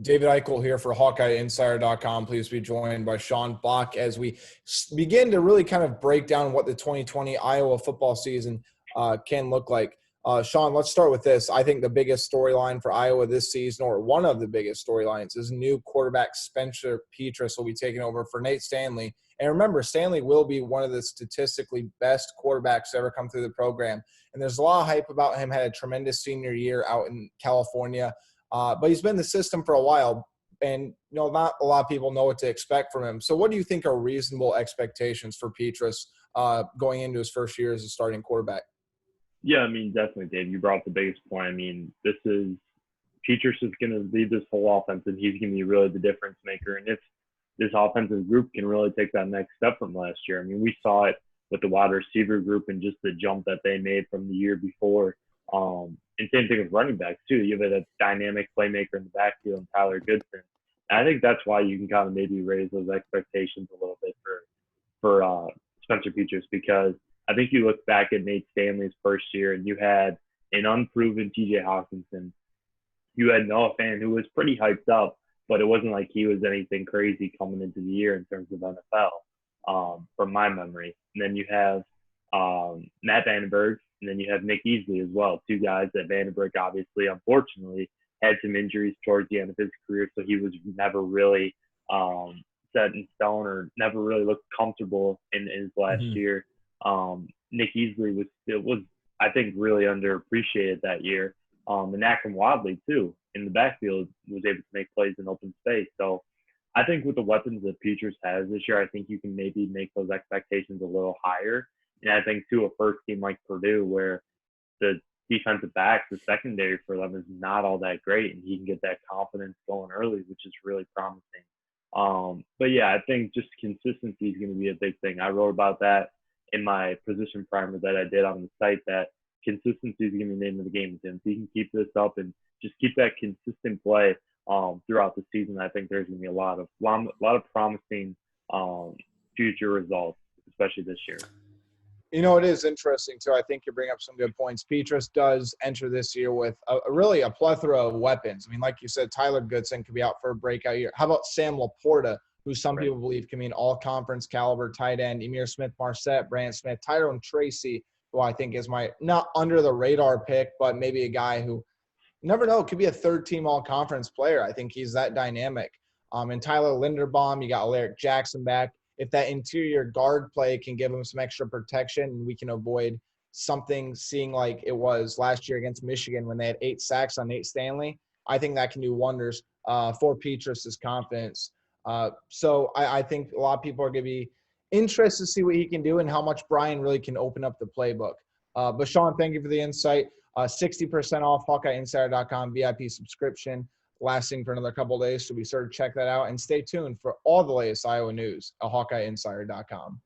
David Eichel here for HawkeyeInsider.com. Please be joined by Sean Bach as we begin to really kind of break down what the 2020 Iowa football season can look like. Sean, let's start with this. I think the biggest storyline for Iowa this season, or one of the biggest storylines, is new quarterback Spencer Petras will be taking over for Nate Stanley. And remember, Stanley will be one of the statistically best quarterbacks to ever come through the program. And there's a lot of hype about him. Had a tremendous senior year out in California. But he's been in the system for a while, and not a lot of people know what to expect from him. So what do you think are reasonable expectations for Petras going into his first year as a starting quarterback? Yeah, I mean, definitely, Dave. You brought up the biggest point. I mean, Petras is going to lead this whole offense, and he's going to be really the difference maker. And if this offensive group can really take that next step from last year, I mean, we saw it with the wide receiver group and just the jump that they made from the year before. And same thing with running backs too. You have a dynamic playmaker in the backfield and Tyler Goodson. And I think that's why you can kind of maybe raise those expectations a little bit for Spencer Petras, because I think you look back at Nate Stanley's first year and you had an unproven TJ Hawkinson. You had Noah Fant, who was pretty hyped up, but it wasn't like he was anything crazy coming into the year in terms of NFL, from my memory. And then you have Matt Vandenberg, and then you have Nick Easley as well, two guys that Vandenberg obviously, unfortunately, had some injuries towards the end of his career, so he was never really set in stone or never really looked comfortable in his last year. Nick Easley was I think really underappreciated that year. And Akram Wadley too in the backfield was able to make plays in open space. So I think with the weapons that Petras has this year, I think you can maybe make those expectations a little higher. And I think too, a first team like Purdue, where the defensive backs, the secondary for them is not all that great, and he can get that confidence going early, which is really promising. But yeah, I think just consistency is going to be a big thing. I wrote about that in my position primer that I did on the site, that consistency is going to be the name of the game with him. If he can keep this up and just keep that consistent play throughout the season, I think there's going to be a lot of promising future results, especially this year. It is interesting, too. I think you bring up some good points. Petras does enter this year with really a plethora of weapons. I mean, like you said, Tyler Goodson could be out for a breakout year. How about Sam Laporta, who some people believe can be an all-conference caliber tight end, Emir Smith-Marset, Brant Smith, Tyrone Tracy, who I think is my not under-the-radar pick, but maybe a guy who, you never know, could be a third-team all-conference player. I think he's that dynamic. And Tyler Linderbaum, you got Alaric Jackson back. If that interior guard play can give him some extra protection and we can avoid something seeing like it was last year against Michigan when they had 8 sacks on Nate Stanley, I think that can do wonders for Petras' confidence. So I think a lot of people are going to be interested to see what he can do and how much Brian really can open up the playbook. But Sean, thank you for the insight. 60% off HawkeyeInsider.com VIP subscription, lasting for another couple of days, so be sure to check that out and stay tuned for all the latest Iowa news at HawkeyeInsider.com.